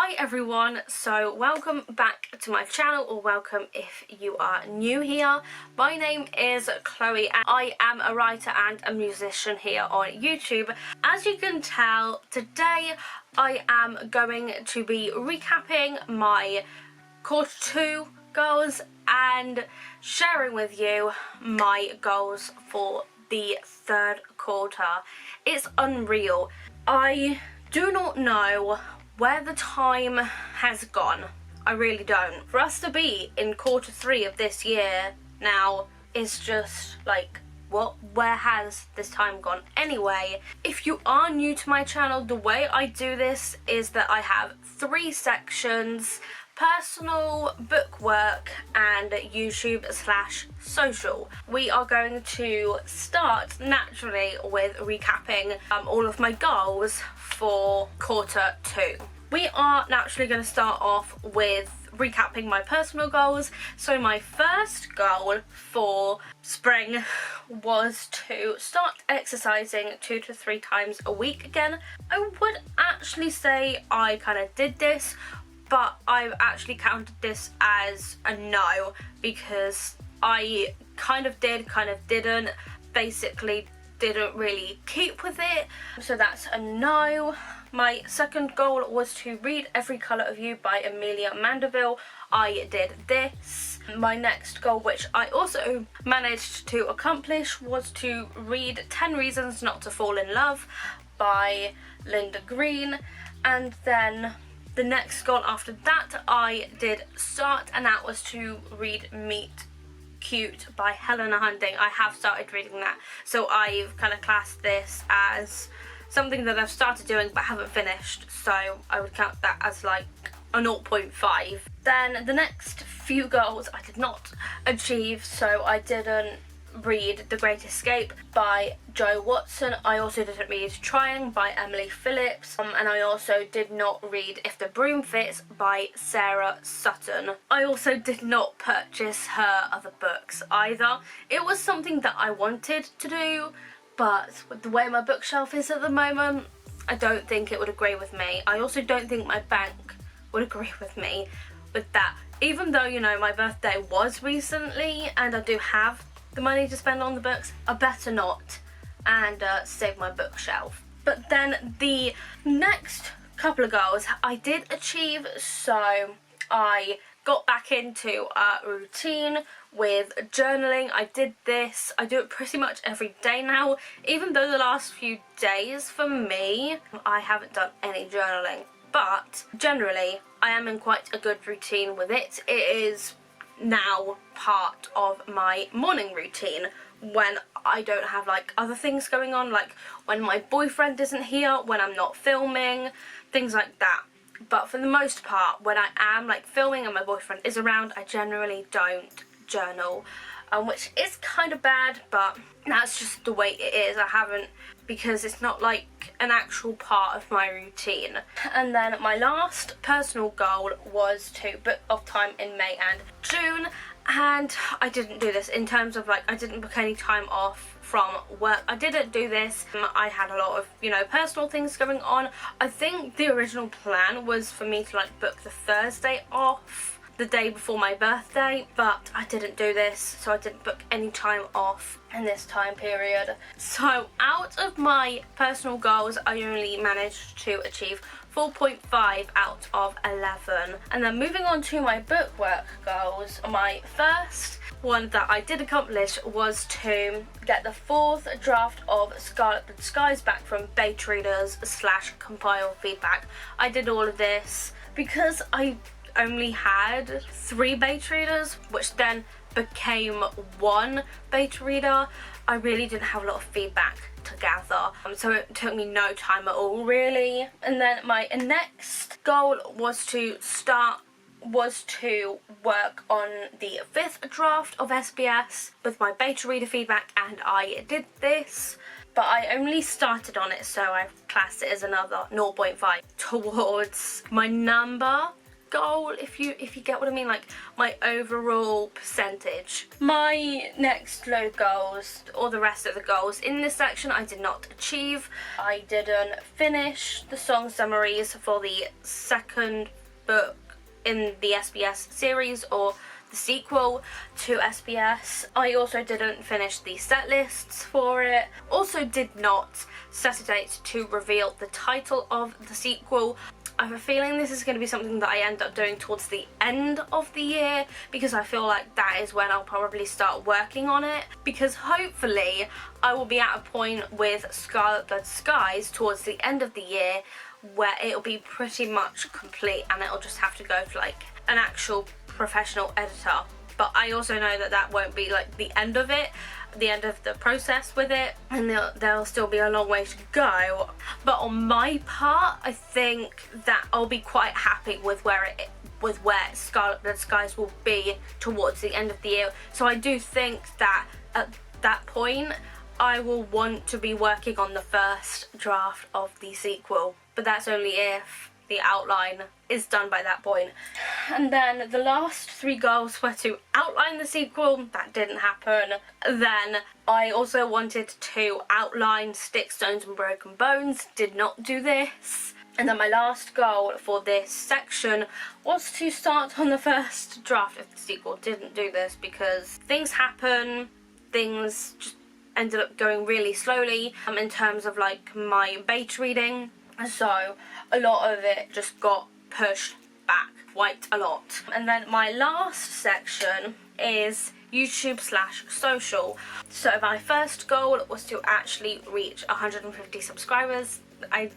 Hi everyone, so welcome back to my channel, or welcome if you are new here. My name is Chloe and I am a writer and a musician here on YouTube. As you can tell, today I am going to be recapping my quarter 2 goals and sharing with you my goals for the third quarter. It's unreal. I do not know where the time has gone. I really don't. For us to be in quarter 3 of this year now is just like, what? Where has this time gone? Anyway, if you are new to my channel, the way I do this is that I have 3 sections: personal, bookwork, and YouTube/social. We are going to start naturally with recapping all of my goals for quarter 2. We are naturally going to start off with recapping my personal goals. So my first goal for spring was to start exercising 2 to 3 times a week again. I would actually say I kind of did this, but I've actually counted this as a no because I kind of did, kind of didn't. Basically didn't really keep with it, so that's a no. My second goal was to read Every Colour of You by Emilee Read. I did this. My next goal, which I also managed to accomplish, was to read 10 Reasons Not to Fall in Love by Linda Green. And then the next goal after that I did start, and that was to read Meet Cute by Helena Hunting. I have started reading that, so I've kind of classed this as something that I've started doing but haven't finished, so I would count that as like a 0.5. Then the next few goals I did not achieve, so I didn't read The Great Escape by Joe Watson. I also didn't read Trying by Emily Phillips, and I also did not read If the Broom Fits by Sarah Sutton. I also did not purchase her other books either. It was something that I wanted to do, but with the way my bookshelf is at the moment, I don't think it would agree with me. I also don't think my bank would agree with me with that. Even though, you know, my birthday was recently and I do have the money to spend on the books, I better not and save my bookshelf. But then the next couple of goals I did achieve, so I got back into a routine with journaling. I did this. I do it pretty much every day now, even though the last few days for me I haven't done any journaling, but generally I am in quite a good routine with it. It is now part of my morning routine when I don't have like other things going on, like when my boyfriend isn't here, when I'm not filming, things like that. But for the most part, when I am like filming and my boyfriend is around, I generally don't journal, which is kind of bad, but that's just the way it is. I haven't, because it's not like an actual part of my routine. And then my last personal goal was to book off time in May and June, and I didn't do this in terms of like, I didn't book any time off from work. I didn't do this. I had a lot of, you know, personal things going on. I think the original plan was for me to like book the Thursday off, the day before my birthday, but I didn't do this, so I didn't book any time off in this time period. So out of my personal goals, I only managed to achieve 4.5 out of 11. And then moving on to my bookwork goals, my first one that I did accomplish was to get the 4th draft of Scarlet Blood Skies back from beta readers/compile feedback. I did all of this because I only had 3 beta readers, which then became 1 beta reader. I really didn't have a lot of feedback to gather, so it took me no time at all really. And then my next goal was to work on the 5th draft of SBS with my beta reader feedback, and I did this, but I only started on it, so I've classed it as another 0.5 towards my number goal, if you get what I mean, like my overall percentage. My next load of goals, or the rest of the goals in this section, I did not achieve. I didn't finish the song summaries for the second book in the SBS series, or the sequel to SBS. I also didn't finish the set lists for it. Also did not set a date to reveal the title of the sequel. I have a feeling this is going to be something that I end up doing towards the end of the year, because I feel like that is when I'll probably start working on it, because hopefully I will be at a point with Scarlet Blood Skies towards the end of the year where it'll be pretty much complete and it'll just have to go for like an actual professional editor. But I also know that that won't be like the end of it, the end of the process with it, and there'll still be a long way to go. But on my part, I think that I'll be quite happy with where Scarlet Blood Skies will be towards the end of the year. So I do think that at that point I will want to be working on the first draft of the sequel, but that's only if the outline is done by that point. And then the last 3 goals were to outline the sequel. That didn't happen. Then I also wanted to outline Sticks, Stones and Broken Bones. Did not do this. And then my last goal for this section was to start on the first draft of the sequel. Didn't do this because things happen. Things just ended up going really slowly in terms of like my beta reading. So a lot of it just got pushed back quite a lot. And then my last section is YouTube/social. So my first goal was to actually reach 150 subscribers. I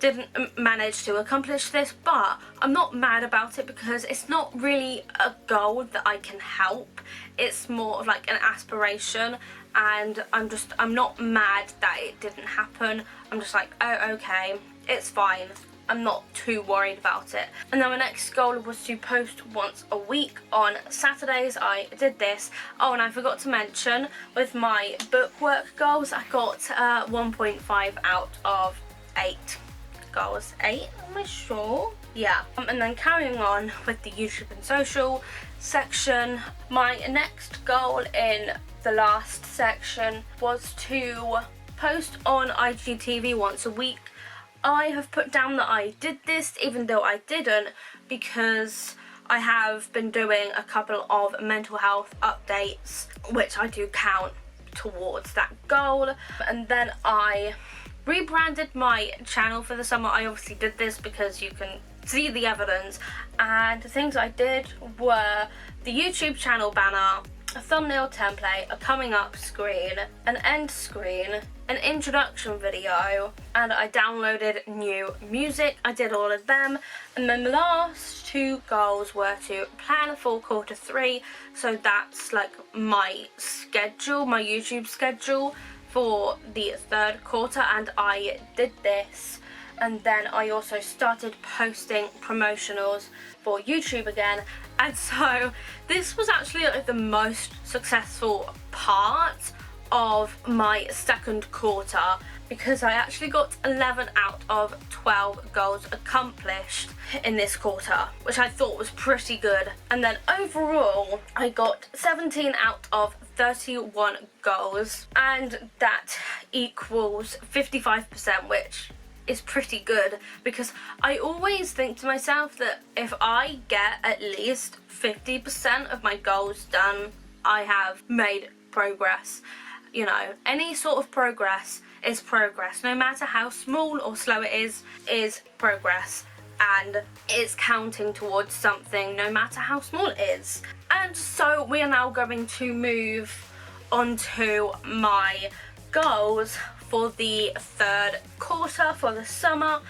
didn't manage to accomplish this, but I'm not mad about it because it's not really a goal that I can help. It's more of like an aspiration, and I'm not mad that it didn't happen. I'm just like, oh, okay, it's fine. I'm not too worried about it. And then my next goal was to post once a week on Saturdays. I did this. Oh, and I forgot to mention, with my bookwork goals, I got 1.5 out of 8 goals. 8, am I sure? Yeah. And then carrying on with the YouTube and social section, my next goal in the last section was to post on IGTV once a week. I have put down that I did this, even though I didn't, because I have been doing a couple of mental health updates, which I do count towards that goal. And then I rebranded my channel for the summer. I obviously did this because you can see the evidence, and the things I did were the YouTube channel banner, a thumbnail template, a coming up screen, an end screen, an introduction video, and I downloaded new music. I did all of them. And then the last 2 goals were to plan for quarter 3, so that's like my schedule, my YouTube schedule for the 3rd quarter, and I did this. And then I also started posting promotionals for YouTube again. And so this was actually like the most successful part of my 2nd quarter, because I actually got 11 out of 12 goals accomplished in this quarter, which I thought was pretty good. And then overall I got 17 out of 31 goals, and that equals 55%, which is pretty good, because I always think to myself that if I get at least 50% of my goals done, I have made progress. You know, any sort of progress is progress, no matter how small or slow it is progress, and it's counting towards something no matter how small it is. And so we are now going to move on to my goals for the 3rd quarter, for the summer.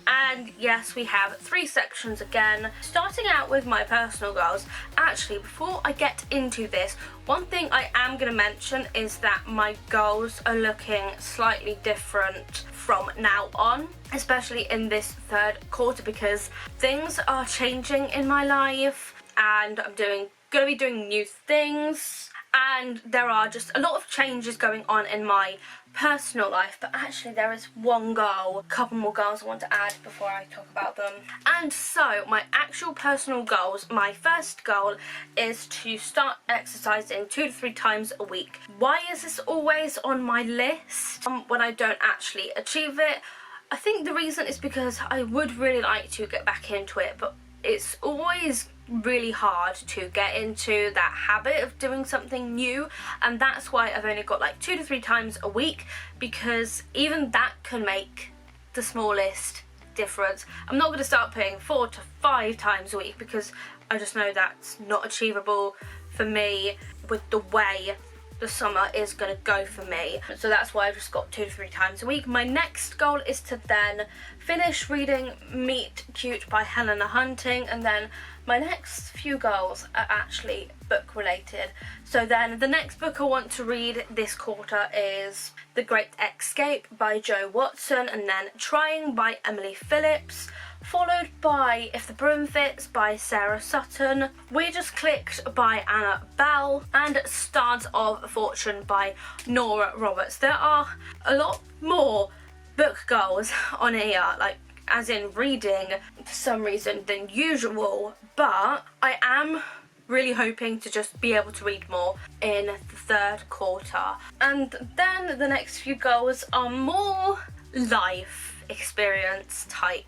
And yes, we have 3 sections again, starting out with my personal goals. Actually, before I get into this, one thing I am going to mention is that my goals are looking slightly different from now on, especially in this 3rd quarter, because things are changing in my life and I'm going to be doing new things, and there are just a lot of changes going on in my personal life, but actually there is one goal, a couple more goals I want to add before I talk about them. And so my actual personal goals, my first goal is to start exercising 2 to 3 times a week. Why is this always on my list when I don't actually achieve it? I think the reason is because I would really like to get back into it, but it's always really hard to get into that habit of doing something new, and that's why I've only got like 2 to 3 times a week, because even that can make the smallest difference. I'm not going to start putting 4 to 5 times a week because I just know that's not achievable for me with the way the summer is going to go for me. So that's why I've just got 2 to 3 times a week. My next goal is to then finish reading Meet Cute by Helena Hunting, and then my next few goals are actually book related. So then the next book I want to read this quarter is The Great Escape by Jo Watson, and then Trying by Emily Phillips, followed by If the Broom Fits by Sarah Sutton, We Just Clicked by Anna Bell, and Stars of Fortune by Nora Roberts. There are a lot more book goals on here, like as in reading for some reason than usual, but I am really hoping to just be able to read more in the third quarter. And then the next few goals are more life experience type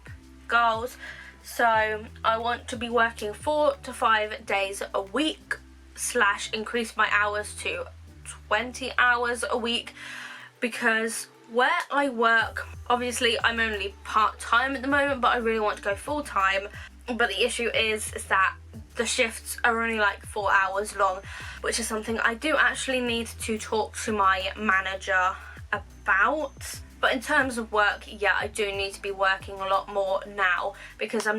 goals. So I want to be working 4 to 5 days a week / increase my hours to 20 hours a week, because where I work, obviously I'm only part-time at the moment, but I really want to go full-time. But the issue is that the shifts are only like 4 hours long, which is something I do actually need to talk to my manager about. But in terms of work, yeah, I do need to be working a lot more now, because I'm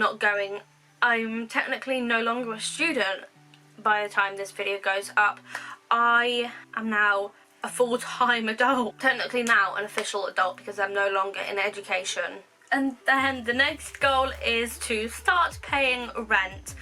technically no longer a student by the time this video goes up. I am now a full-time adult, technically now an official adult, because I'm no longer in education. And then the next goal is to start paying rent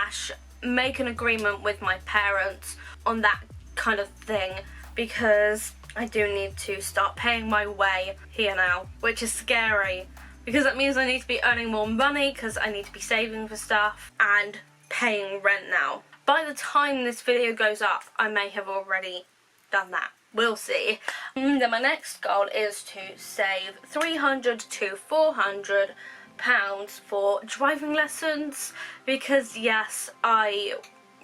/ make an agreement with my parents on that kind of thing, because I do need to start paying my way here now, which is scary, because that means I need to be earning more money, because I need to be saving for stuff and paying rent now. By the time this video goes up, I may have already done that. We'll see. And then my next goal is to save £300 to £400 for driving lessons, because yes, I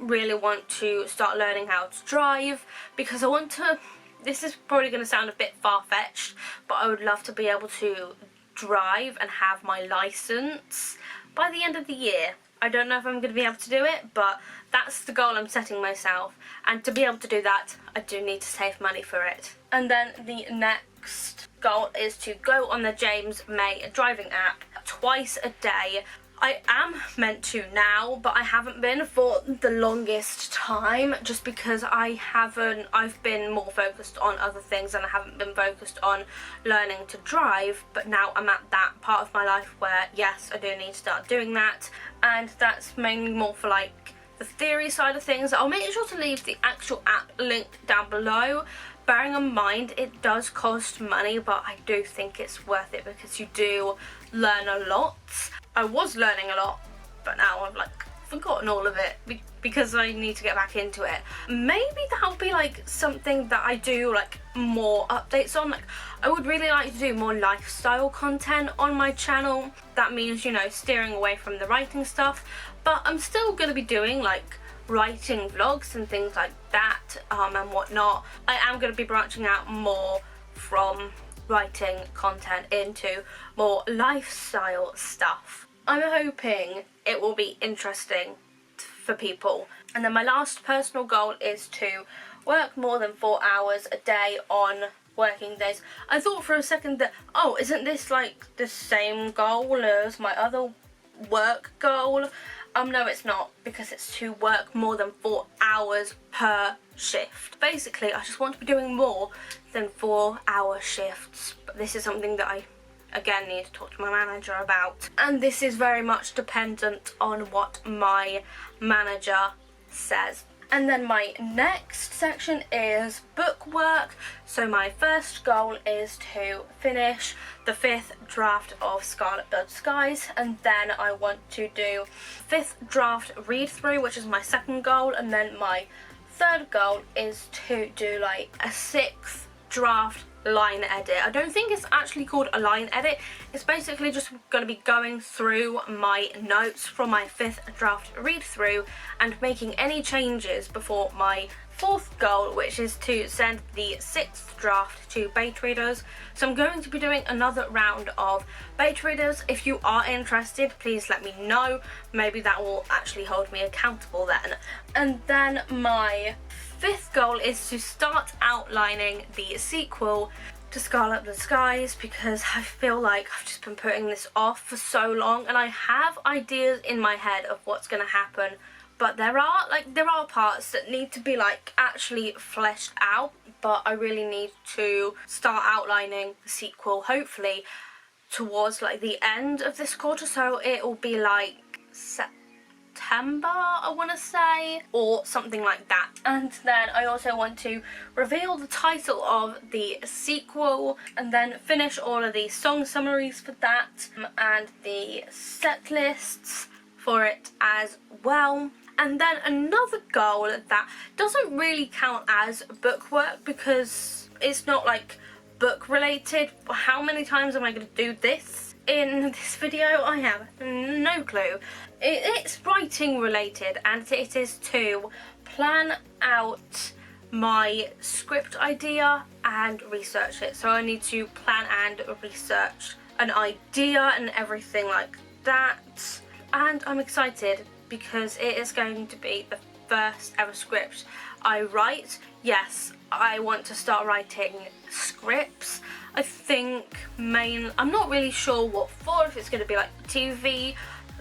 really want to start learning how to drive, because I want to, this is probably going to sound a bit far-fetched, but I would love to be able to drive and have my license by the end of the year. I don't know if I'm going to be able to do it, but that's the goal I'm setting myself. And to be able to do that, I do need to save money for it. And then the next goal is to go on the James May driving app twice a day. I am meant to now, but I haven't been for the longest time, just because I've been more focused on other things and I haven't been focused on learning to drive. But now I'm at that part of my life where yes, I do need to start doing that, and that's mainly more for like the theory side of things. I'll make sure to leave the actual app linked down below, bearing in mind it does cost money, but I do think it's worth it because you do learn a lot. I was learning a lot, but now I've like forgotten all of it because I need to get back into it. Maybe that'll be like something that I do like more updates on. Like I would really like to do more lifestyle content on my channel. That means, you know, steering away from the writing stuff, but I'm still going to be doing like writing vlogs and things like that and whatnot. I am going to be branching out more from writing content into more lifestyle stuff. I'm hoping it will be interesting for people. And then my last personal goal is to work more than 4 hours a day on working days. I thought for a second that, oh, isn't this like the same goal as my other work goal? No, it's not, because it's to work more than 4 hours per shift. Basically, I just want to be doing more than 4-hour shifts, but this is something that I again need to talk to my manager about, and this is very much dependent on what my manager says. And then my next section is bookwork. So my first goal is to finish the 5th draft of Scarlet Blood Skies, and then I want to do 5th draft read through, which is my second goal, and then my third goal is to do like a 6th draft line edit. I don't think it's actually called a line edit. It's basically just going to be going through my notes from my 5th draft read through and making any changes before my 4th goal, which is to send the 6th draft to beta readers. So I'm going to be doing another round of beta readers. If you are interested, please let me know. Maybe that will actually hold me accountable then. And then my 5th goal is to start outlining the sequel to Scarlet Blood Skies, because I feel like I've just been putting this off for so long, and I have ideas in my head of what's going to happen, but there are parts that need to be like actually fleshed out. But I really need to start outlining the sequel, hopefully towards like the end of this quarter, so it will be like September, I want to say, or something like that. And then I also want to reveal the title of the sequel, and then finish all of the song summaries for that, and the set lists for it as well. And then another goal that doesn't really count as bookwork because it's not like book related. How many times am I going to do this in this video? I have no clue. It's writing related, and it is to plan out my script idea and research it. So I need to plan and research an idea and everything like that. And I'm excited because it is going to be the first ever script I write. Yes, I want to start writing scripts. I think I'm not really sure what for, if it's going to be like a TV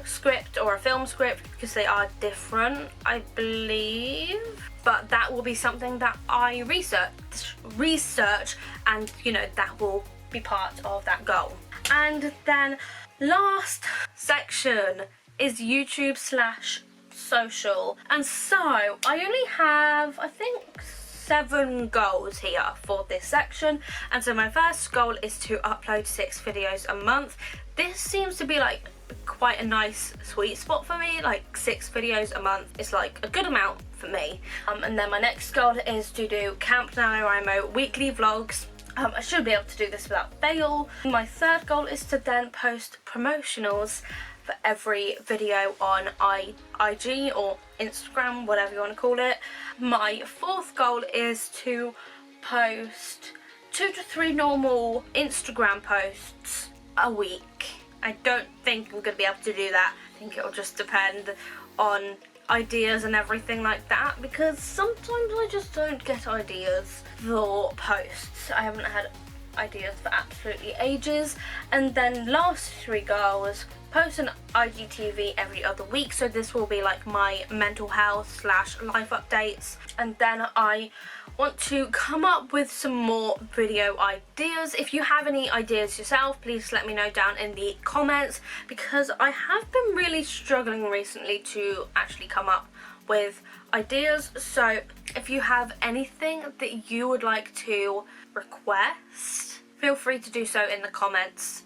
script or a film script, because they are different, I believe. But that will be something that I research, and you know, that will be part of that goal. And then last section is YouTube/social, and so I only have, I think, 7 goals here for this section. And so my first goal is to upload 6 videos a month. This seems to be like quite a nice sweet spot for me. Like 6 videos a month is like a good amount for me. And then my next goal is to do Camp NaNoWriMo weekly vlogs. I should be able to do this without fail. My third goal is to then post promotionals for every video on IG or Instagram, whatever you want to call it. My 4th goal is to post 2 to 3 normal Instagram posts a week. I don't think I'm going to be able to do that. I think it'll just depend on ideas and everything like that, because sometimes I just don't get ideas for posts. I haven't had ideas for absolutely ages. And then last 3 goals: post an IGTV every other week, so this will be like my mental health / life updates. And then I want to come up with some more video ideas. If you have any ideas yourself, please let me know down in the comments, because I have been really struggling recently to actually come up with ideas. So if you have anything that you would like to request, feel free to do so in the comments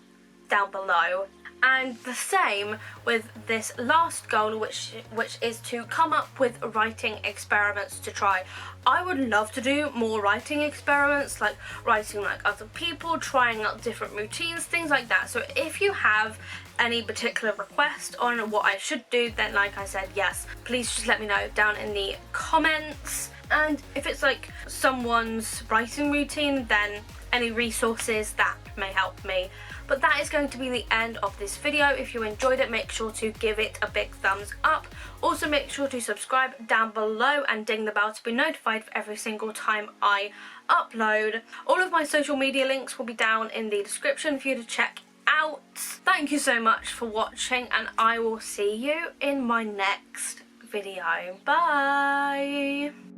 down below. And the same with this last goal, which is to come up with writing experiments to try. I would love to do more writing experiments, like writing like other people, trying out different routines, things like that. So if you have any particular request on what I should do, then like I said, yes, please just let me know down in the comments. And if it's like someone's writing routine, then any resources that may help me. But that is going to be the end of this video. If you enjoyed it, make sure to give it a big thumbs up. Also make sure to subscribe down below and ding the bell to be notified for every single time I upload. All of my social media links will be down in the description for you to check out. Thank you so much for watching, and I will see you in my next video. Bye!